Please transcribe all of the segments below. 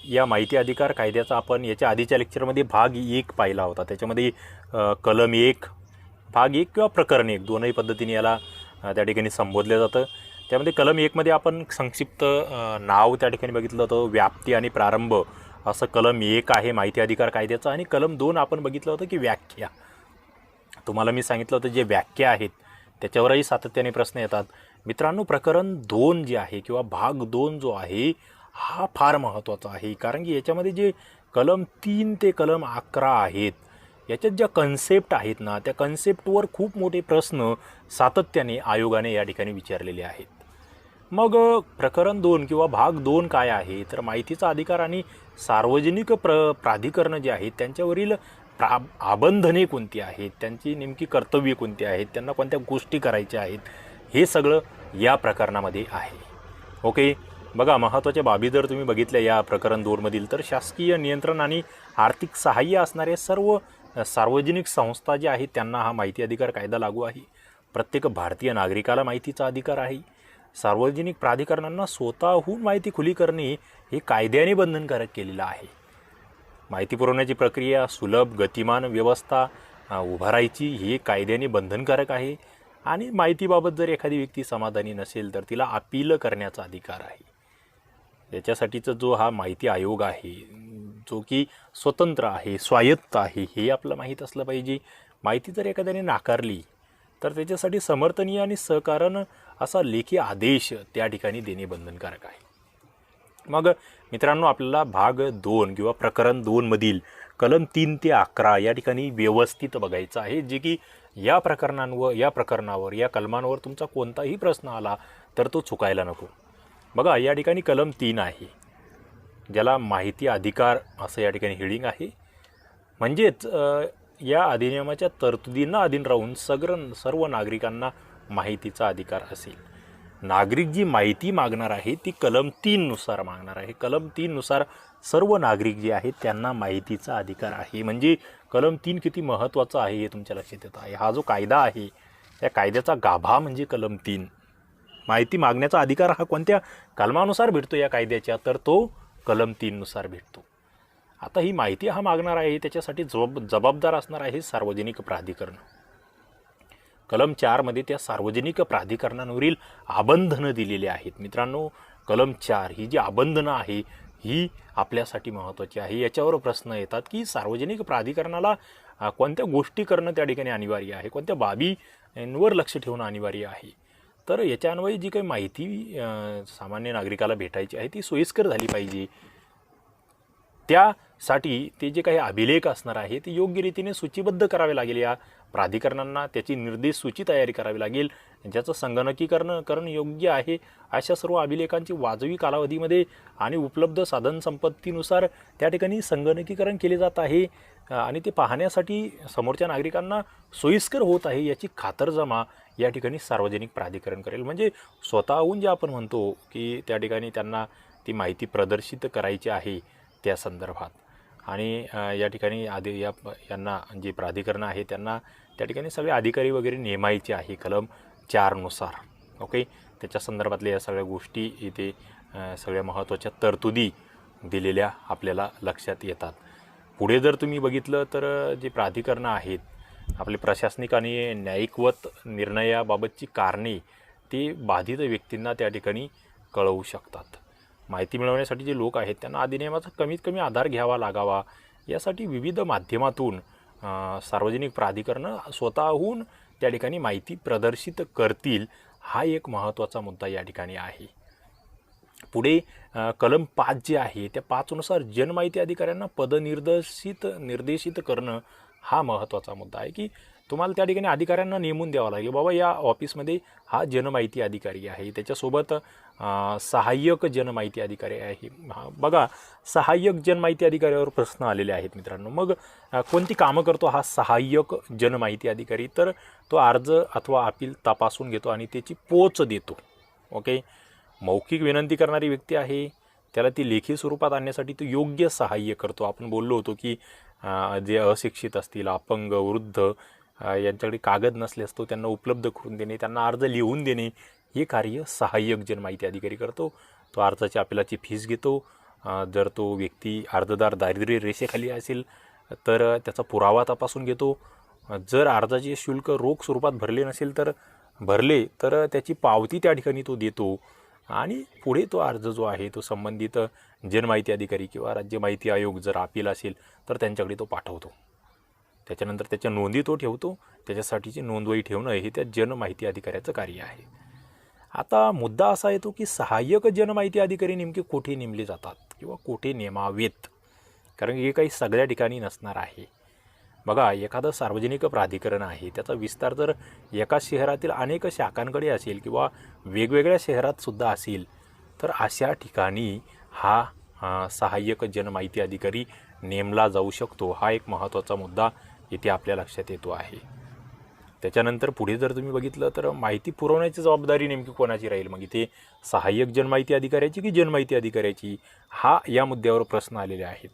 या माहिती अधिकार कायद्याचा आपण याच्या आधीच्या लेक्चरमध्ये भाग 1 पाहिला होता। त्याच्यामध्ये कलम 1 भाग 1 किंवा प्रकरण 1 दोनही पद्धतीने याला त्या ठिकाणी संबोधलं जातं। त्यामध्ये कलम 1 मध्ये आपण संक्षिप्त नाव त्या ठिकाणी बघितलं होतं, व्याप्ती आणि प्रारंभ असं कलम 1 आहे माहिती अधिकार कायद्याचं। आणि कलम 2 आपण बघितलं होतं की व्याख्या। तुम्हाला मी सांगितलं होतं जे व्याख्या आहेत त्याच्यावरही सातत्याने प्रश्न येतात मित्रांनो। प्रकरण 2 जे आहे किंवा भाग 2 जो आहे हा फार महत्त्वाचा आहे, कारण की याच्यामध्ये जे कलम 3 ते कलम 11 आहेत याच्यात ज्या कन्सेप्ट आहेत ना, त्या कन्सेप्टवर खूप मोठे प्रश्न सातत्याने आयोगाने या ठिकाणी विचारलेले आहेत। मग प्रकरण 2 किंवा भाग 2 काय आहे, तर माहितीचा अधिकार आणि सार्वजनिक प्राधिकरण जे आहेत त्यांच्यावरील आबंधने कोणती आहेत, त्यांची नेमकी कर्तव्ये कोणती आहेत, त्यांना कोणत्या गोष्टी करायच्या आहेत, हे सगळं या प्रकरणामध्ये आहे। ओके, बघा महत्त्वाच्या बाबी जर तुम्ही बघितल्या या प्रकरण 2 मधील, तर शासकीय नियंत्रण आणि आर्थिक सहाय्य असणारे सर्व सार्वजनिक संस्था ज्या आहेत त्यांना हा माहिती अधिकार कायदा लागू आहे। प्रत्येक भारतीय नागरिकाला माहितीचा अधिकार आहे। सार्वजनिक प्राधिकरणांना स्वतःहून माहिती खुली करणे हे कायद्याने बंधनकारक केलेलं आहे। माहिती पुरवण्याची प्रक्रिया सुलभ गतिमान व्यवस्था उभारायची हे कायद्याने बंधनकारक आहे। आणि माहितीबाबत जर एखादी व्यक्ती समाधानी नसेल तर तिला अपील करण्याचा अधिकार आहे। याच्यासाठीचा जो हा माहिती आयोग आहे जो की स्वतंत्र आहे, स्वायत्त आहे, हे आपलं माहीत असलं पाहिजे। माहिती जर एखाद्याने नाकारली तर त्याच्यासाठी समर्थनीय आणि सहकारण असा लेखी आदेश त्या ठिकाणी देणे बंधनकारक आहे। मग मित्रांनो आपल्याला भाग 2 किंवा प्रकरण 2 मधील कलम 3 ते 11 या ठिकाणी व्यवस्थित बघायचं आहे, जे की या प्रकरणावर या कलमांवर तुमचा कोणताही प्रश्न आला तर तो चुकायला नको। बघा या ठिकाणी कलम 3 आहे ज्याला माहिती अधिकार असं या ठिकाणी हेडिंग आहे। म्हणजेच या अधिनियमाच्या तरतुदींना अधीन राहून सर्व नागरिकांना माहितीचा अधिकार असेल। नागरिक जी माहिती मागणार आहे ती कलम 3 नुसार मागणार आहे। कलम 3 नुसार सर्व नागरिक जे आहेत त्यांना माहितीचा अधिकार आहे। म्हणजे कलम 3 किती महत्त्वाचं आहे हे तुमच्या लक्षात येतं आहे। हा जो कायदा आहे त्या कायद्याचा गाभा म्हणजे कलम 3। माहिती मागण्याचा अधिकार हा कोणत्या कलमानुसार भेटतो या कायद्याच्या, तर तो कलम 3 नुसार भेटतो। आता ही माहिती हा मागणार आहे त्याच्यासाठी जबाबदार असणार आहे सार्वजनिक प्राधिकरण। कलम 4 मध्ये त्या सार्वजनिक प्राधिकरणांवरील आबंधनं दिलेली आहेत। मित्रांनो कलम 4 ही जी आबंधनं आहे ही आपल्यासाठी महत्त्वाची आहे। याच्यावर प्रश्न येतात की सार्वजनिक प्राधिकरणाला कोणत्या गोष्टी करणं त्या ठिकाणी अनिवार्य आहे, कोणत्या बाबींवर लक्ष ठेवणं अनिवार्य आहे। तर याच्या अन्वये जी काही माहिती सामान्य नागरिकाला भेटायची आहे ती सोयीस्कर झाली पाहिजे। त्यासाठी ते जे काही अभिलेख असणार आहे ते योग्य रीतीने सूचीबद्ध करावे लागेल। या प्राधिकरणांना त्याची निर्देश सूची तयारी करावी लागेल, ज्याचं संगणकीकरण योग्य आहे अशा सर्व अभिलेखांची वाजवी कालावधीमध्ये आणि उपलब्ध साधनसंपत्तीनुसार त्या ठिकाणी संगणकीकरण केले जात आहे आणि ते पाहण्यासाठी समोरच्या नागरिकांना सोयीस्कर होत आहे याची खातरजमा या ठिकाणी सार्वजनिक प्राधिकरण करेल। म्हणजे स्वतःहून जे आपण म्हणतो की त्या ठिकाणी त्यांना ती माहिती प्रदर्शित करायची आहे त्या संदर्भात। आणि या ठिकाणी यांना जे प्राधिकरण आहे त्यांना त्या ठिकाणी सगळे अधिकारी वगैरे नेमायचे आहे कलम 4 नुसार। ओके, त्याच्या संदर्भातल्या या सगळ्या गोष्टी इथे सगळ्या महत्त्वाच्या तरतुदी दिलेल्या आपल्याला लक्षात येतात। पुढे जर तुम्ही बघितलं तर जे प्राधिकरणं आहेत आपले प्रशासनिक आणि न्यायिकवत निर्णयाबाबतची कारणे ते बाधित व्यक्तींना त्या ठिकाणी कळवू शकतात। माहिती मिळवण्यासाठी जे लोक आहेत त्यांना अधिनियमाचा कमीत कमी आधार घ्यावा लागावा यासाठी विविध माध्यमातून सार्वजनिक प्राधिकरणं स्वतःहून त्या ठिकाणी माहिती प्रदर्शित करतील, हा एक महत्त्वाचा मुद्दा या ठिकाणी आहे। पुढे कलम 5 जे आहे त्या 5 नुसार जनमाहिती अधिकाऱ्यांना निर्देशित करणं हा महत्त्वाचा मुद्दा आहे की तुम्हाला त्या ठिकाणी अधिकाऱ्यांना नेमून द्यावा लागेल, बाबा या ऑफिसमध्ये हा जनमाहिती अधिकारी आहे, त्याच्यासोबत सहाय्यक जनमाहिती अधिकारी आहे। बघा सहाय्यक जनमाहिती अधिकाऱ्यावर प्रश्न आलेले आहेत मित्रांनो। मग कोणती कामं करतो हा सहाय्यक जनमाहिती अधिकारी, तर तो अर्ज अथवा अपील तपासून घेतो आणि त्याची पोच देतो। ओके, मौखिक विनंती करणारी व्यक्ती आहे त्याला ती लेखी स्वरूपात आणण्यासाठी तो योग्य सहाय्य करतो। आपण बोललो होतो की जे अशिक्षित असतील, अपंग, वृद्ध यांच्याकडे कागद नसल्यास तो त्यांना उपलब्ध करून देणे, त्यांना अर्ज लिहून देणे हे कार्य सहाय्यक जनमाहिती अधिकारी करतो। तो अर्जाच्या अपिलाची फीस घेतो जर तो व्यक्ती अर्जदार दारिद्र्य रेषेखाली असेल तर त्याचा पुरावा तपासून घेतो. जर अर्जाचे शुल्क रोख स्वरूपात भरले नसेल तर त्याची पावती त्या ठिकाणी तो देतो आणि पुढे तो अर्ज जो आहे तो संबंधित जनमाहिती अधिकारी किंवा राज्य माहिती आयोग जर अपील असेल तर त्यांच्याकडे तो पाठवतो. त्याच्यानंतर त्याच्या नोंदी तो ठेवतो. त्याच्यासाठीची नोंदवही ठेवणं हे त्या जनमाहिती अधिकाऱ्याचं कार्य आहे. आता मुद्दा असा येतो की सहाय्यक जनमाहिती अधिकारी नेमके कुठे नेमले जातात किंवा कुठे नेमावेत, कारण हे काही सगळ्या ठिकाणी नसणार आहे. बघा, एखादं सार्वजनिक प्राधिकरण आहे, त्याचा विस्तार जर एका शहरातील अनेक शाखांकडे असेल किंवा वेगवेगळ्या शहरात सुद्धा असेल तर अशा ठिकाणी हा सहाय्यक जनमाहिती अधिकारी नेमला जाऊ शकतो. हा एक महत्त्वाचा मुद्दा इथे आपल्या लक्षात येतो आहे. त्याच्यानंतर पुढे जर तुम्ही बघितलं तर माहिती पुरवण्याची जबाबदारी नेमकी कोणाची राहील, मग इथे सहाय्यक जनमाहिती अधिकाऱ्याची की जनमाहिती अधिकाऱ्याची, हा या मुद्द्यावर प्रश्न आलेले आहेत.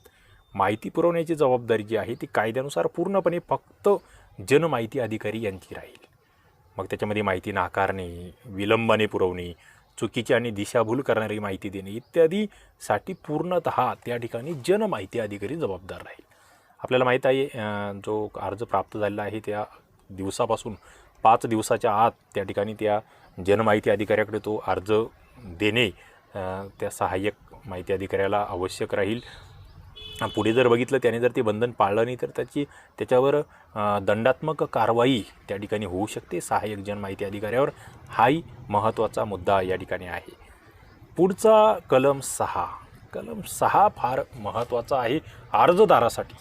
माहिती पुरवण्याची जबाबदारी जी आहे ती कायद्यानुसार पूर्णपणे फक्त जनमाहिती अधिकारी यांची राहील. मग त्याच्यामध्ये माहिती नाकारणे, विलंबाने पुरवणे, चुकीची आणि दिशाभूल करणारी माहिती देणे इत्यादीसाठी पूर्णतः त्या ठिकाणी जनमाहिती अधिकारी जबाबदार राहील. आपल्याला माहीत आहे जो अर्ज प्राप्त झालेला आहे त्या दिवसापासून 5 दिवसाच्या आत त्या ठिकाणी त्या जनमाहिती अधिकाऱ्याकडे तो अर्ज देणे त्या सहाय्यक माहिती अधिकाऱ्याला आवश्यक राहील. पुढे जर बघितलं त्याने जर ते बंधन पाळलं नाही तर त्याच्यावर दंडात्मक कारवाई त्या ठिकाणी होऊ शकते सहाय्यक जनमाहिती अधिकाऱ्यावर. हाही महत्त्वाचा मुद्दा या ठिकाणी आहे. पुढचा कलम 6 फार महत्त्वाचा आहे अर्जदारासाठी.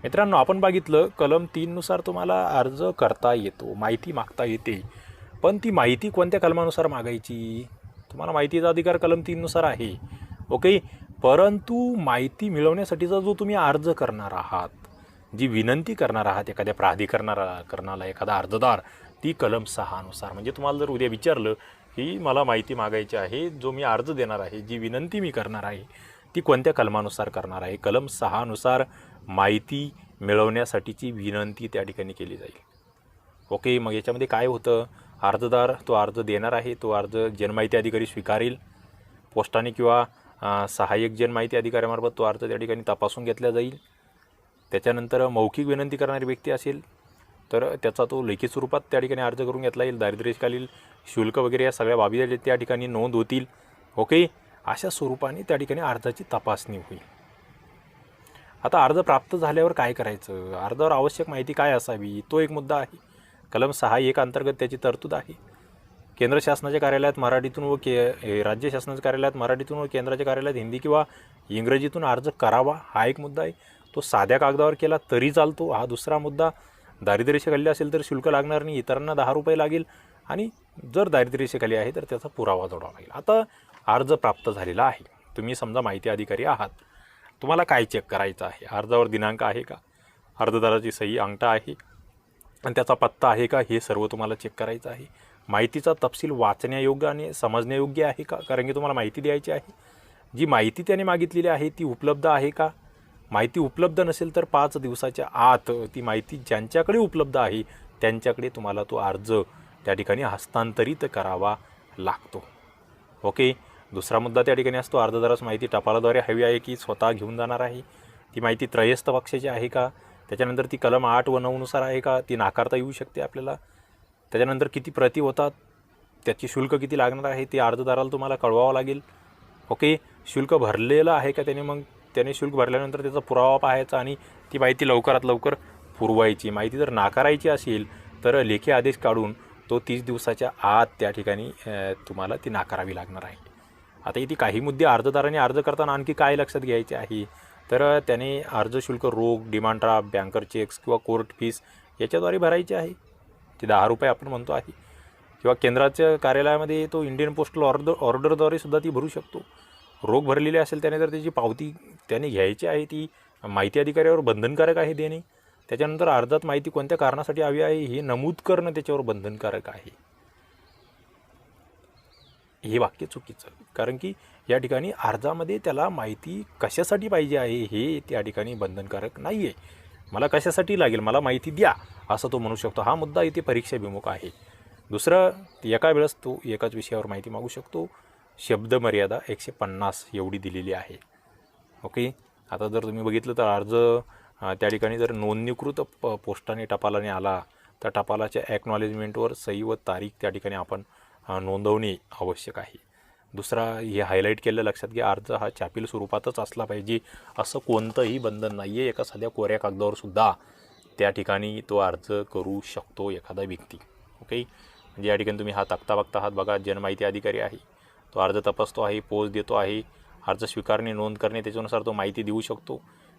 मित्रांनो, आपण बघितलं कलम 3 नुसार तुम्हाला अर्ज करता येतो, माहिती मागता येते, पण ती माहिती कोणत्या कलमानुसार मागायची? तुम्हाला माहितीचा अधिकार कलम 3 नुसार आहे, ओके. परंतु माहिती मिळवण्यासाठीचा जो तुम्ही अर्ज करणार आहात, जी विनंती करणार आहात एखाद्या प्राधिकरणाला एखादा अर्जदार, ती कलम 6 नुसार. म्हणजे तुम्हाला जर उद्या विचारलं की मला माहिती मागायची आहे, जो मी अर्ज देणार आहे, जी विनंती मी करणार आहे ती कोणत्या कलमानुसार करणार आहे, कलम 6 नुसार माहिती मिळवण्यासाठीची विनंती त्या ठिकाणी केली जाईल, ओके. मग याच्यामध्ये काय होतं, अर्जदार तो अर्ज देणार आहे, तो अर्ज जनमाहिती अधिकारी स्वीकारेल पोस्टाने किंवा सहाय्यक जनमाहिती अधिकाऱ्यामार्फत तो अर्ज त्या ठिकाणी तपासून घेतला जाईल. त्याच्यानंतर मौखिक विनंती करणारी व्यक्ती असेल तर त्याचा तो लेखी स्वरूपात त्या ठिकाणी अर्ज करून घेतला येईल. दारिद्र्यकालीन शुल्क वगैरे या सगळ्या बाबी त्या ठिकाणी नोंद होतील, ओके. अशा स्वरूपाने त्या ठिकाणी अर्जाची तपासणी होईल. आता अर्ज प्राप्त झाल्यावर काय करायचं, अर्जावर आवश्यक माहिती काय असावी, तो एक मुद्दा आहे. कलम 6(1) अंतर्गत त्याची तरतूद आहे. केंद्र शासनाच्या कार्यालयात मराठीतून व राज्य शासनाच्या कार्यालयात मराठीतून व केंद्राच्या कार्यालयात हिंदी किंवा इंग्रजीतून अर्ज करावा, हा एक मुद्दा आहे. तो साध्या कागदावर केला तरी चालतो, हा दुसरा मुद्दा. दारिद्र्यरेषेखाली असेल तर शुल्क लागणार नाही, इतरांना 10 रुपये लागेल, आणि जर दारिद्र्यरेषेखाली आहे तर त्याचा पुरावा जोडावा लागेल. आता अर्ज प्राप्त झालेला आहे, तुम्ही समजा माहिती अधिकारी आहात, तुम्हाला काय चेक करायचं आहे, अर्जावर दिनांक आहे का, अर्जदाराची सही अंगठा आहे आणि त्याचा पत्ता आहे का, हे सर्व तुम्हाला चेक करायचं आहे. माहितीचा तपशील वाचण्यायोग्य आणि समजण्यायोग्य आहे का, कारण की तुम्हाला माहिती द्यायची आहे. जी माहिती त्याने मागितलेली आहे ती उपलब्ध आहे का. माहिती उपलब्ध नसेल तर 5 दिवसाच्या आत ती माहिती ज्यांच्याकडे उपलब्ध आहे त्यांच्याकडे तुम्हाला तो अर्ज त्या ठिकाणी हस्तांतरित करावा लागतो, ओके. दुसरा मुद्दा त्या ठिकाणी असतो, अर्जदारास माहिती टपालाद्वारे हवी आहे की स्वतः घेऊन जाणार आहे, ती माहिती त्रयस्थ पक्षाची आहे का. त्याच्यानंतर ती कलम 8 व 9 नुसार आहे का, ती नाकारता येऊ शकते आपल्याला. त्याच्यानंतर किती प्रती होतात, त्याची शुल्क किती लागणार आहे ते अर्जदाराला तुम्हाला कळवावं लागेल, ओके. शुल्क भरलेलं आहे का त्याने, मग त्याने शुल्क भरल्यानंतर त्याचा पुरावा पाहायचा आणि ती माहिती लवकरात लवकर पुरवायची. माहिती जर नाकारायची असेल तर लेखी आदेश काढून तो 30 दिवसाच्या आत त्या ठिकाणी तुम्हाला ती नाकारावी लागणार आहे. आता इथे काही मुद्दे अर्जदाराने अर्ज करताना आणखी काय लक्षात घ्यायचे आहे, तर त्याने अर्ज शुल्क रोख, डिमांड ड्राफ्ट, बँकर चेक्स किंवा कोर्ट फीस याच्याद्वारे भरायचे आहे, ते 10 रुपये आपण म्हणतो आहे, किंवा केंद्राच्या कार्यालयामध्ये तो इंडियन पोस्टल ऑर्डरद्वारे सुद्धा ती भरू शकतो. रोख भरलेली असेल त्याने तर त्याची पावती त्याने घ्यायची आहे, ती माहिती अधिकाऱ्यावर बंधनकारक आहे देणे. त्याच्यानंतर अर्जात माहिती कोणत्या कारणासाठी हवी आहे हे नमूद करणं त्याच्यावर बंधनकारक आहे. हे वाक्य चुकीचं, कारण की या ठिकाणी अर्जामध्ये त्याला माहिती कशासाठी पाहिजे आहे हे त्या ठिकाणी बंधनकारक नाही आहे. मला कशासाठी लागेल, मला माहिती द्या, असं तो म्हणू शकतो. हा मुद्दा इथे परीक्षाभिमुख आहे. दुसरं, एका वेळेस तो एकाच विषयावर माहिती मागू शकतो. शब्द मर्यादा 150 एवढी दिलेली आहे. ओके. आता जर तुम्ही बघितलं तर अर्ज त्या ठिकाणी जर नोंदणीकृत पोस्टाने टपालाने आला तर टपालाच्या ॲक्नॉलेजमेंटवर सही व तारीख त्या ठिकाणी आपण नोंदवणे आवश्यक आहे. दुसरा हे हायलाईट केलं लक्षात घ्या, अर्ज हा छापील स्वरूपातच असला पाहिजे असं कोणतंही बंधन नाही आहे. एका साध्या कोऱ्या कागदावर सुद्धा त्या ठिकाणी तो अर्ज करू शकतो एखादा व्यक्ती. ओके. म्हणजे या ठिकाणी तुम्ही हा तक्ता बघता आहात बघा, जनमाहिती अधिकारी आहे, तो अर्ज तपासतो आहे, पोच देतो आहे, अर्ज स्वीकारणे, नोंद करणे, त्याच्यानुसार तो माहिती देऊ शकतो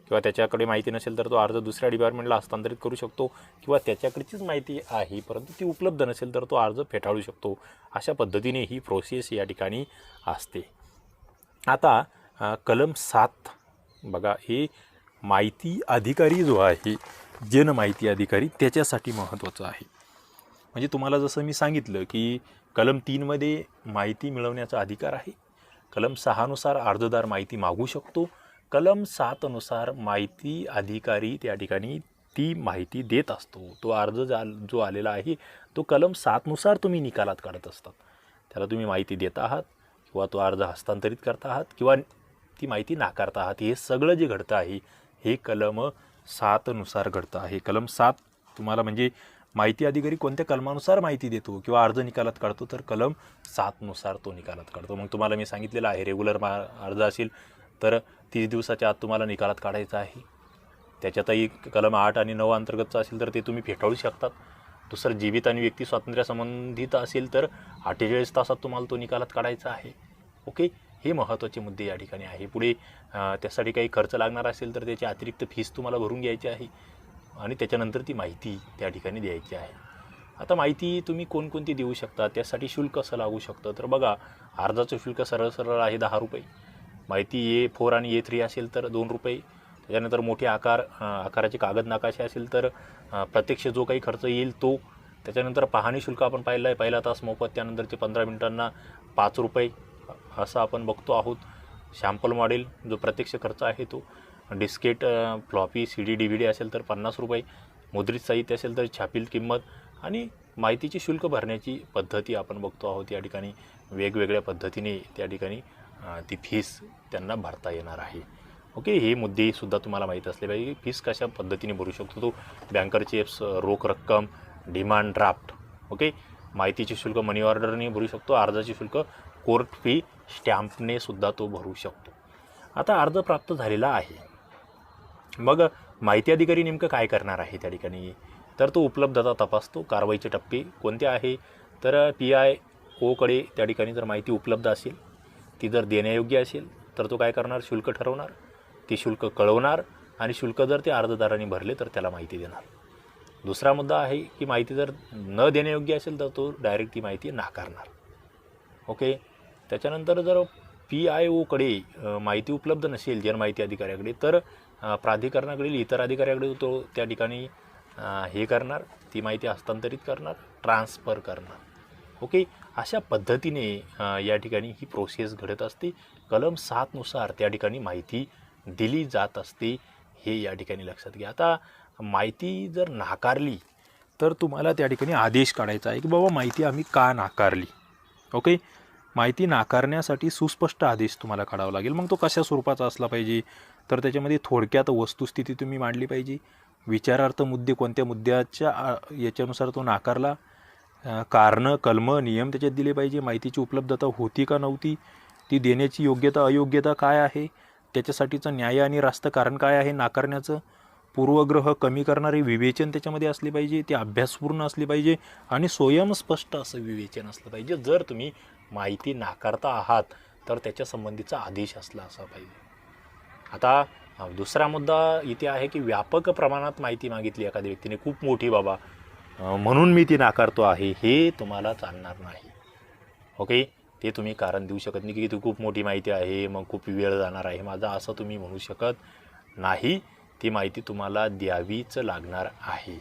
किंवा त्याच्याकडे माहिती नसेल तर तो अर्ज दुसऱ्या डिपार्टमेंटला हस्तांतरित करू शकतो किंवा त्याच्याकडचीच माहिती आहे परंतु ती उपलब्ध नसेल तर तो अर्ज फेटाळू शकतो. अशा पद्धतीने ही प्रोसेस या ठिकाणी असते. आता कलम 7 बघा, हे माहिती अधिकारी जो आहे, जनमाहिती अधिकारी, त्याच्यासाठी महत्त्वाचं आहे. म्हणजे तुम्हाला जसं मी सांगितलं की कलम 3मध्ये माहिती मिळवण्याचा अधिकार आहे. कलम 6नुसार अर्जदार माहिती मागू शकतो. कलम 7नुसार माहिती अधिकारी त्या ठिकाणी ती माहिती देत असतो. तो अर्ज जो आलेला आहे तो कलम 7नुसार तुम्ही निकालात काढत असतात. त्याला तुम्ही माहिती देत आहात किंवा तो अर्ज हस्तांतरित करता आहात किंवा ती माहिती नाकारता आहात. हे सगळं जे घडतं आहे हे कलम 7नुसार घडतं आहे. कलम 7 तुम्हाला म्हणजे माहिती अधिकारी कोणत्या कलमानुसार माहिती देतो किंवा अर्ज निकालात काढतो तर कलम 7नुसार तो निकालात काढतो. मग तुम्हाला मी सांगितलेलं आहे, रेग्युलर अर्ज असेल तर 30 दिवसाच्या आत तुम्हाला निकालात काढायचा आहे. त्याच्यातही कलम 8 आणि 9 अंतर्गतचा असेल तर ते तुम्ही फेटाळू शकतात. दुसरं जीवित आणि व्यक्ती स्वातंत्र्यासंबंधित असेल तर 48 तासात तुम्हाला तो निकालात काढायचा आहे. ओके. हे महत्त्वाचे मुद्दे या ठिकाणी आहे. पुढे त्यासाठी काही खर्च लागणार असेल तर त्याची अतिरिक्त फीस तुम्हाला भरून घ्यायची आहे आणि त्याच्यानंतर ती माहिती त्या ठिकाणी द्यायची आहे. आता माहिती तुम्ही कोणकोणती देऊ शकता, त्यासाठी शुल्क कसं लागू शकतं तर बघा, अर्जाचं शुल्क सरळ सरळ आहे 10 रुपये. माहिती A4 आणि A3 असेल तर 2 रुपये. त्याच्यानंतर मोठे आकाराचे कागद नकाशे असेल तर प्रत्यक्ष जो काही खर्च येईल तो. त्याच्यानंतर पाहणी शुल्क आपण पाहिलं आहे, पहिला तास मोफत, त्यानंतरचे 15 मिनिटांना 5 रुपये असं आपण बघतो आहोत. शॅम्पल मॉडेल जो प्रत्यक्ष खर्च आहे तो. डिस्केट, फ्लॉपी, CD, DVD असेल तर 50 रुपये. मुद्रित साहित्य असेल तर छापील किंमत आणि माहितीची शुल्क भरण्याची पद्धती आपण बघतो आहोत. या ठिकाणी वेगवेगळ्या पद्धतीने त्या ठिकाणी ती फीस त्यांना भरता येणार आहे. ओके. हे मुद्देसुद्धा तुम्हाला माहीत असले पाहिजे. फीस कशा पद्धतीने भरू शकतो तो, बँकर चेक्स, रोख रक्कम, डिमांड ड्राफ्ट. ओके. माहितीचे शुल्क मनी ऑर्डरने भरू शकतो. अर्जाचे शुल्क कोर्ट फी स्टॅम्पने सुद्धा तो भरू शकतो. आता अर्ज प्राप्त झालेला आहे, मग माहिती अधिकारी नेमकं काय करणार आहे त्या ठिकाणी तर तो उपलब्धता तपासतो. कारवाईचे टप्पे कोणते आहे तर PIO कडे त्या ठिकाणी जर माहिती उपलब्ध असेल, ती जर देण्यायोग्य असेल तर तो काय करणार, शुल्क ठरवणार, ती शुल्क कळवणार आणि शुल्क जर ते अर्जदारांनी भरले तर त्याला माहिती देणार. दुसरा मुद्दा आहे की माहिती जर न देण्यायोग्य असेल तर तो डायरेक्ट ती माहिती नाकारणार. ओके. त्याच्यानंतर जर PIO कडे माहिती उपलब्ध नसेल जनमाहिती अधिकाऱ्याकडे तर प्राधिकरणाकडील इतर अधिकाऱ्याकडे तो त्या ठिकाणी हे करणार, ती माहिती हस्तांतरित करणार, ट्रान्सफर करणार. ओके. अशा पद्धतीने या ठिकाणी ही प्रोसेस घडत असते. कलम 7नुसार त्या ठिकाणी माहिती दिली जात असते, हे या ठिकाणी लक्षात घ्या. आता माहिती जर नाकारली तर तुम्हाला त्या ठिकाणी आदेश काढायचा आहे की बाबा माहिती आम्ही का नाकारली. ओके. माहिती नाकारण्यासाठी सुस्पष्ट आदेश तुम्हाला काढावा लागेल. मग तो कशा स्वरूपाचा असला पाहिजे तर त्याच्यामध्ये थोडक्यात वस्तुस्थिती तुम्ही मांडली पाहिजे. विचारार्थ मुद्दे, कोणत्या मुद्द्याच्या याच्यानुसार तो नाकारला, कारणं, कलम, नियम त्याच्यात दिले पाहिजे. माहितीची उपलब्धता होती का नव्हती, ती देण्याची योग्यता अयोग्यता काय आहे, त्याच्यासाठीचं न्याय आणि रास्त कारण काय आहे नाकारण्याचं, पूर्वग्रह कमी करणारे विवेचन त्याच्यामध्ये असले पाहिजे, ते अभ्यासपूर्ण असले पाहिजे आणि स्वयंस्पष्ट असं विवेचन असलं पाहिजे. जर तुम्ही माहिती नाकारता आहात तर त्याच्या संबंधीचा आदेश असला असा पाहिजे. आता दुसरा मुद्दा इथे आहे की व्यापक प्रमाणात माहिती मागितली एखाद्या व्यक्तीने, खूप मोठी बाबा म्हणून मी ती नाकारतो आहे, हे तुम्हाला चालणार नाही. ओके. ते तुम्ही कारण देऊ शकत नाही की ती खूप मोठी माहिती आहे, मग खूप वेळ जाणार आहे माझा, असं तुम्ही म्हणू शकत नाही. ती माहिती तुम्हाला द्यावीच लागणार आहे.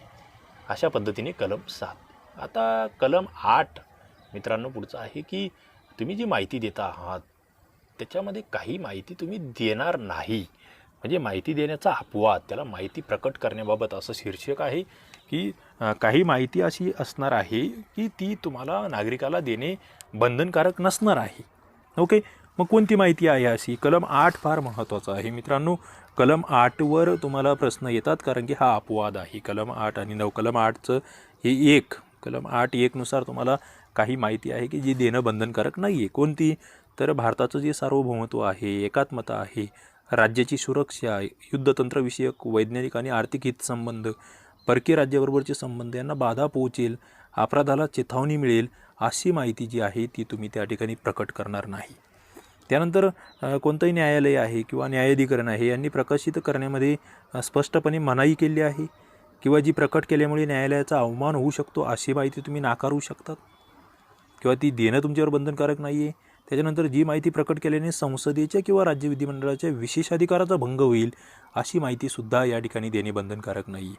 अशा पद्धतीने कलम 7. आता कलम 8 मित्रांनो पुढचं आहे की तुम्ही जी माहिती देता आहात त्याच्यामध्ये काही माहिती तुम्ही देणार नाही, म्हणजे माहिती देण्याचा अपवाद, त्याला माहिती प्रकट करण्याबाबत असं शीर्षक आहे की काही माहिती अशी असणार आहे की ती तुम्हाला नागरिकाला देणे बंधनकारक नसणार आहे. ओके. मग कोणती माहिती आहे अशी? कलम 8 फार महत्त्वाचं आहे मित्रांनो. कलम 8वर तुम्हाला प्रश्न येतात, कारण की हा अपवाद आहे. कलम 8 आणि 9. कलम 8चं हे कलम 8(1) नुसार तुम्हाला काही माहिती आहे की जी देणं बंधनकारक नाही आहे. कोणती? तर भारताचं जे सार्वभौमत्व आहे, एकात्मता आहे, राज्याची सुरक्षा, युद्धतंत्रविषयक वैज्ञानिक आणि आर्थिक हितसंबंध, परकीय राज्याबरोबरचे संबंध यांना बाधा पोहोचेल, अपराधाला चेतावणी मिळेल अशी माहिती जी आहे ती तुम्ही त्या ठिकाणी प्रकट करणार नाही. त्यानंतर कोणतंही न्यायालय आहे किंवा न्यायाधिकरण आहे यांनी प्रकाशित करण्यामध्ये स्पष्टपणे मनाई केली आहे किंवा जी प्रकट केल्यामुळे न्यायालयाचा अवमान होऊ शकतो अशी माहिती तुम्ही नाकारू शकतात किंवा ती देणं तुमच्यावर बंधनकारक नाही आहे. त्याच्यानंतर जी माहिती प्रकट केल्याने संसदेच्या किंवा राज्य विधिमंडळाच्या विशेष अधिकाराचा भंग होईल अशी माहितीसुद्धा या ठिकाणी देणे बंधनकारक नाही आहे.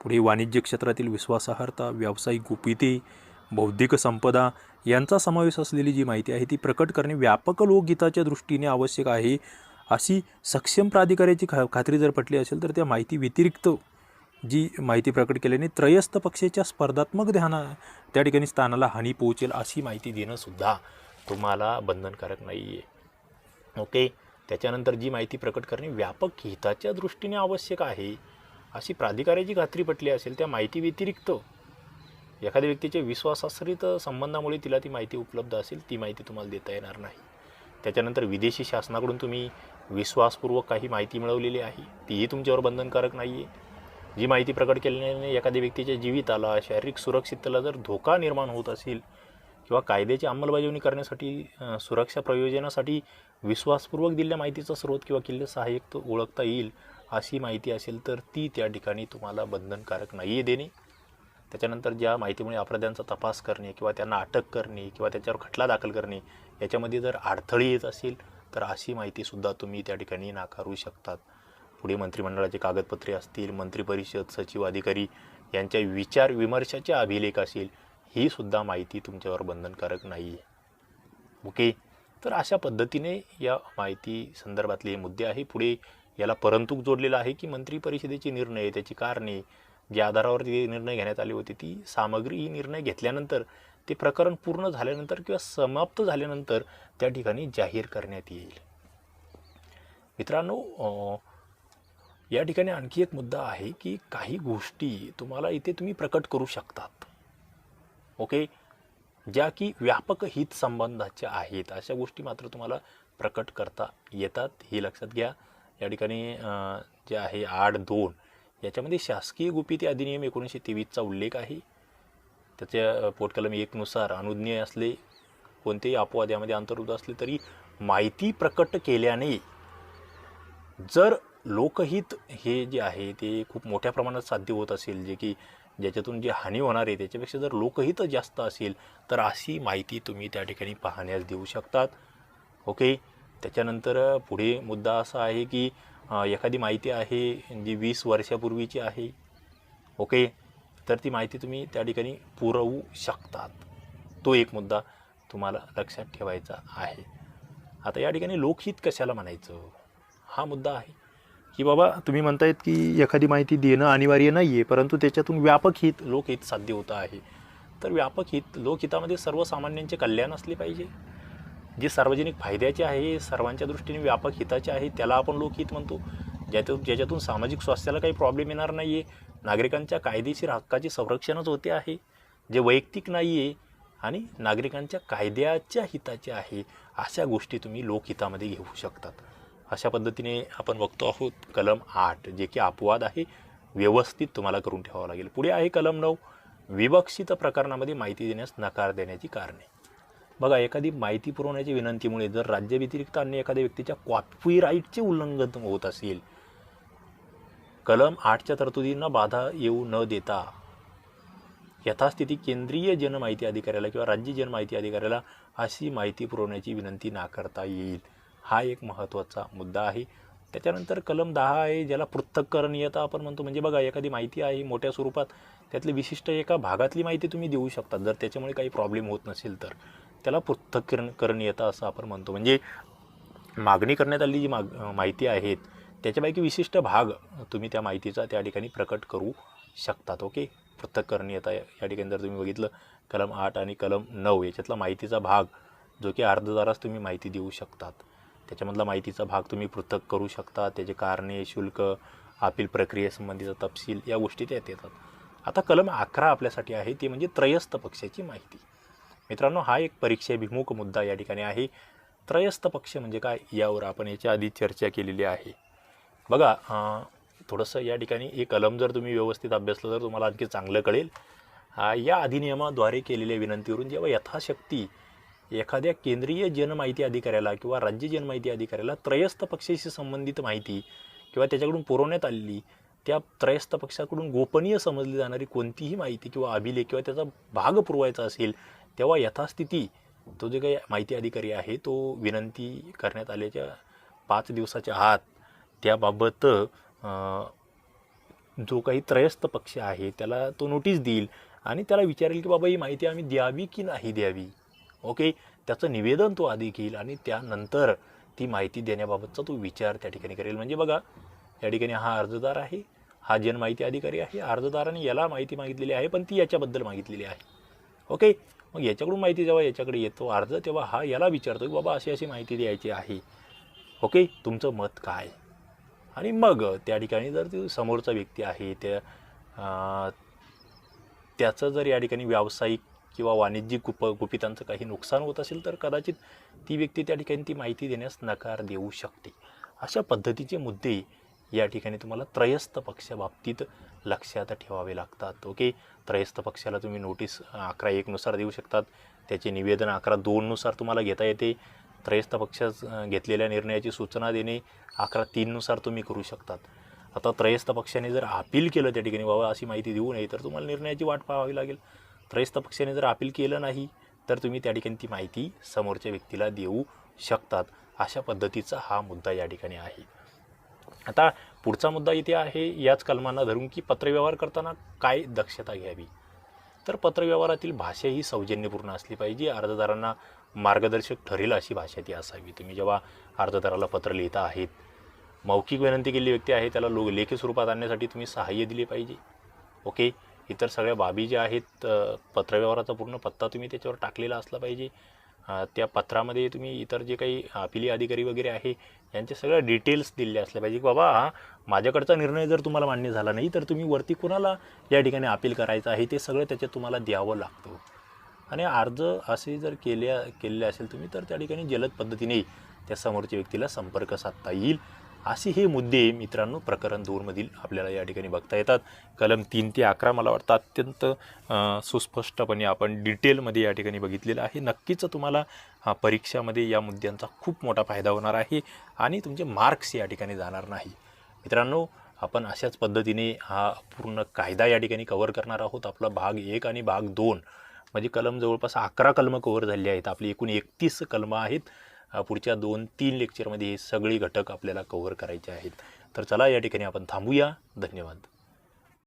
पुढे वाणिज्य क्षेत्रातील विश्वासार्हता, व्यावसायिक गोपनीयते, बौद्धिक संपदा यांचा समावेश असलेली जी माहिती आहे ती प्रकट करणे व्यापक लोकहिताच्या दृष्टीने आवश्यक आहे अशी सक्षम प्राधिकाऱ्याची खात्री जर पटली असेल तर त्या माहिती व्यतिरिक्त जी माहिती प्रकट केल्याने त्रयस्थ पक्षाच्या स्पर्धात्मक त्या ठिकाणी स्थानाला हानी पोहोचेल अशी माहिती देणंसुद्धा तुम्हाला बंधनकारक नाही आहे. ओके. त्याच्यानंतर जी माहिती प्रकट करणे व्यापक हिताच्या दृष्टीने आवश्यक आहे अशी प्राधिकाऱ्याची खात्री पटली असेल त्या माहिती व्यतिरिक्त एखाद्या व्यक्तीच्या विश्वासाश्रित संबंधामुळे तिला ती माहिती उपलब्ध असेल ती माहिती तुम्हाला देता येणार नाही. त्याच्यानंतर विदेशी शासनाकडून तुम्ही विश्वासपूर्वक काही माहिती मिळवलेली आहे तीही तुमच्यावर बंधनकारक नाही आहे. जी माहिती प्रकट केल्याने एखाद्या व्यक्तीच्या जीविताला, शारीरिक सुरक्षिततेला जर धोका निर्माण होत असेल किंवा कायद्याची अंमलबजावणी करण्यासाठी सुरक्षा प्रयोजनासाठी विश्वासपूर्वक दिलेल्या माहितीचा स्रोत किंवा किल्ले सहाय्यक ओळखता येईल अशी माहिती असेल तर ती त्या ठिकाणी तुम्हाला बंधनकारक नाही आहे देणे. त्याच्यानंतर ज्या माहितीमुळे अपराध्यांचा तपास करणे किंवा त्यांना अटक करणे किंवा त्याच्यावर खटला दाखल करणे याच्यामध्ये जर अडथळे येत असेल तर अशी माहितीसुद्धा तुम्ही त्या ठिकाणी नाकारू शकतात. पुढे मंत्रिमंडळाचे कागदपत्रे असतील, मंत्रिपरिषद, सचिव, अधिकारी यांच्या विचार विमर्शाचे अभिलेख असेल ही सुद्धा माहिती तुमच्यावर बंधनकारक नाही आहे. ओके. तर अशा पद्धतीने या माहिती संदर्भातले हे मुद्दे आहे. पुढे याला परंतु जोडलेला आहे की मंत्रिपरिषदेचे निर्णय, त्याची कारणे, ज्या आधारावर ते निर्णय घेण्यात आले होते ती सामग्री ही निर्णय घेतल्यानंतर ते प्रकरण पूर्ण झाल्यानंतर किंवा समाप्त झाल्यानंतर त्या ठिकाणी जाहीर करण्यात येईल. मित्रांनो, या ठिकाणी आणखी एक मुद्दा आहे की काही गोष्टी तुम्हाला इथे तुम्ही प्रकट करू शकतात. ओके. ज्या की व्यापक हित संबंधाच्या आहेत अशा गोष्टी मात्र तुम्हाला प्रकट करता येतात हे लक्षात घ्या. या ठिकाणी जे आहे 8(2) याच्यामध्ये शासकीय गोपनीयते अधिनियम 1923चा उल्लेख आहे. त्याच्या पोटकलम 1 नुसार अनुज्ञेय असले कोणतेही अपवाद यामध्ये अंतर्भूत असले तरी माहिती प्रकट केल्याने जर लोकहित हे जे आहे ते खूप मोठ्या प्रमाणात साध्य होत असेल, जे की ज्याच्यातून जी हानी होणार आहे त्याच्यापेक्षा जर लोकहित जास्त असेल तर अशी माहिती तुम्ही त्या ठिकाणी पाहण्यास देऊ शकतात. ओके. त्याच्यानंतर पुढे मुद्दा असा आहे की एखादी माहिती आहे जी 20 वर्षापूर्वीची आहे. ओके. तर ती माहिती तुम्ही त्या ठिकाणी पुरवू शकतात. तो एक मुद्दा तुम्हाला लक्षात ठेवायचा आहे. आता या ठिकाणी लोकहित कशाला म्हणायचं हा मुद्दा आहे की बाबा तुम्ही म्हणतायत की एखादी माहिती देणं अनिवार्य नाही आहे परंतु त्याच्यातून व्यापक हित, लोकहित साध्य होतं आहे. तर व्यापक हित, लोकहितामध्ये सर्वसामान्यांचे कल्याण असले पाहिजे. जे सार्वजनिक फायद्याचे आहे, सर्वांच्या दृष्टीने व्यापक हिताचे आहे त्याला आपण लोकहित म्हणतो. ज्याच्यातून सामाजिक स्वास्थ्याला काही प्रॉब्लेम येणार नाही आहे, नागरिकांच्या कायदेशीर हक्काचे संरक्षणच होते आहे, जे वैयक्तिक नाही आहे आणि नागरिकांच्या कायद्याच्या हिताचे आहे, अशा गोष्टी तुम्ही लोकहितामध्ये घेऊ शकतात. अशा पद्धतीने आपण बघतो आहोत कलम 8 जे की अपवाद आहे, व्यवस्थित तुम्हाला करून ठेवावं लागेल. पुढे आहे कलम 9 विवक्षित प्रकरणामध्ये माहिती देण्यास नकार देण्याची कारणे. बघा, एखादी माहिती पुरवण्याच्या विनंतीमुळे जर राज्याव्यतिरिक्त अन्य एखाद्या व्यक्तीच्या कॉपीराईटचे उल्लंघन होत असेल, कलम 8च्या तरतुदींना बाधा येऊ न देता यथास्थिती केंद्रीय जनमाहिती अधिकाऱ्याला किंवा राज्य जनमाहिती अधिकाऱ्याला अशी माहिती पुरवण्याची विनंती नाकारता येईल. हा एक महत्त्वाचा मुद्दा आहे. त्याच्यानंतर कलम 10 आहे ज्याला पृथक्करणीयता आपण म्हणतो. म्हणजे बघा, एखादी माहिती आहे मोठ्या स्वरूपात, त्यातली विशिष्ट एका भागातली माहिती तुम्ही देऊ शकता. जर त्याच्यामुळे काही प्रॉब्लेम होत नसेल तर त्याला पृथक्करणीयता असं आपण म्हणतो. म्हणजे मागणी करण्यात आलेली जी माहिती आहेत त्याच्यापैकी विशिष्ट भाग तुम्ही त्या माहितीचा त्या ठिकाणी प्रकट करू शकतात. ओके. पृथक्करणीयता या ठिकाणी जर तुम्ही बघितलं कलम 8 आणि कलम 9 याच्यातला माहितीचा भाग जो की अर्जदारास तुम्ही माहिती देऊ शकतात. त्याच्यामधला माहितीचा भाग तुम्ही पृथक करू शकता. त्याचे कारणे, शुल्क, अपील प्रक्रियेसंबंधीचा तपशील या गोष्टी त्यात येतात. आता कलम 11 आपल्यासाठी आहे, ती म्हणजे त्रयस्थ पक्षाची माहिती. मित्रांनो, हा एक परीक्षेभिमुख मुद्दा या ठिकाणी आहे. त्रयस्थ पक्ष म्हणजे काय यावर आपण याच्या आधी चर्चा केलेली आहे. बघा, थोडंसं या ठिकाणी हे कलम जर तुम्ही व्यवस्थित अभ्यासलं तर तुम्हाला आणखी चांगलं कळेल. या अधिनियमाद्वारे केलेल्या विनंतीवरून जेव्हा यथाशक्ती एखाद्या केंद्रीय जनमाहिती अधिकाऱ्याला किंवा राज्य जनमाहिती अधिकाऱ्याला त्रयस्थ पक्षाशी संबंधित माहिती किंवा त्याच्याकडून पुरवण्यात आलेली त्या त्रयस्थ पक्षाकडून गोपनीय समजली जाणारी कोणतीही माहिती किंवा अभिलेख किंवा त्याचा भाग पुरवायचा असेल, तेव्हा यथास्थिती तो जे काही माहिती अधिकारी आहे तो विनंती करण्यात आल्याच्या 5 दिवसाच्या आत त्याबाबत जो काही त्रयस्थ पक्ष आहे त्याला तो नोटीस देईल आणि त्याला विचारेल की बाबा ही माहिती आम्ही द्यावी की नाही द्यावी. ओके, त्याचं निवेदन तो आधी घेईल आणि त्यानंतर ती माहिती देण्याबाबतचा तो विचार त्या ठिकाणी करेल. म्हणजे बघा, या ठिकाणी हा अर्जदार आहे, हा जनमाहिती अधिकारी आहे. अर्जदाराने याला माहिती मागितलेली आहे पण ती याच्याबद्दल मागितलेली आहे. ओके, मग याच्याकडून माहिती जेव्हा याच्याकडे येतो अर्ज, तेव्हा हा याला विचारतो की बाबा अशी अशी माहिती द्यायची आहे. ओके, तुमचं मत काय? आणि मग त्या ठिकाणी जर ती समोरचा व्यक्ती आहे त्याचं जर या ठिकाणी व्यावसायिक किंवा वाणिज्यिक गुपितांचं काही नुकसान होत असेल तर कदाचित ती व्यक्ती त्या ठिकाणी ती माहिती देण्यास नकार देऊ शकते. अशा पद्धतीचे मुद्दे या ठिकाणी तुम्हाला त्रयस्थ पक्षाबाबतीत लक्षात ठेवावे लागतात. ओके, त्रयस्थ पक्षाला तुम्ही नोटीस 11(1) नुसार देऊ शकतात. त्याचे निवेदन 11(2) नुसार तुम्हाला घेता येते. त्रयस्थ पक्षास घेतलेल्या निर्णयाची सूचना देणे 11(3) नुसार तुम्ही करू शकतात. आता त्रयस्थ पक्षाने जर अपील केलं त्या ठिकाणी बाबा अशी माहिती देऊ नये तर तुम्हाला निर्णयाची वाट पाहावी लागेल. त्रयस्थ पक्षाने जर अपील केलं नाही तर तुम्ही त्या ठिकाणी ती माहिती समोरच्या व्यक्तीला देऊ शकतात. अशा पद्धतीचा हा मुद्दा या ठिकाणी आहे. आता पुढचा मुद्दा इथे आहे याच कलमांना धरून की पत्रव्यवहार करताना काय दक्षता घ्यावी. तर पत्रव्यवहारातील भाषा ही सौजन्यपूर्ण असली पाहिजे. अर्जदारांना मार्गदर्शक ठरेल अशी भाषा ती असावी. तुम्ही जेव्हा अर्जदाराला पत्र लिहिता आहेत, मौखिक विनंती केलेली व्यक्ती आहे त्याला लेखी स्वरूपात आणण्यासाठी तुम्ही सहाय्य दिले पाहिजे. ओके, इतर सगळ्या बाबी ज्या आहेत, पत्रव्यवहाराचा पूर्ण पत्ता तुम्ही त्याच्यावर टाकलेला असला पाहिजे. त्या पत्रामध्ये तुम्ही इतर जे काही अपिली अधिकारी वगैरे आहे यांचे सगळ्या डिटेल्स दिले असले पाहिजे की बाबा माझ्याकडचा निर्णय जर तुम्हाला मान्य झाला नाही तर तुम्ही वरती कोणाला या ठिकाणी अपील करायचं आहे ते सगळं त्याच्यात तुम्हाला द्यावं लागतं. आणि अर्ज असे जर केलेले असेल तुम्ही तर त्या ठिकाणी जलद पद्धतीने त्या समोरच्या व्यक्तीला संपर्क साधता येईल. असे हे मुद्दे मित्रांनो प्रकरण 2 मधील आपल्याला या ठिकाणी बघता येतात. कलम 3 ते 11 मला वाटतं अत्यंत सुस्पष्टपणे आपण डिटेलमध्ये या ठिकाणी बघितलेलं आहे. नक्कीच तुम्हाला परीक्षामध्ये या मुद्द्यांचा खूप मोठा फायदा होणार आहे आणि तुमचे मार्क्स या ठिकाणी जाणार नाही. मित्रांनो, आपण अशाच पद्धतीने हा पूर्ण कायदा या ठिकाणी कव्हर करणार आहोत. आपला भाग 1 आणि भाग 2 म्हणजे कलम जवळपास 11 कलमं कव्हर झाली आहेत. आपली एकूण 31 कलमं आहेत. पुढच्या 2-3 लेक्चरमध्ये हे सगळे घटक आपल्याला कव्हर करायचे आहेत. तर चला या ठिकाणी आपण थांबूया. धन्यवाद.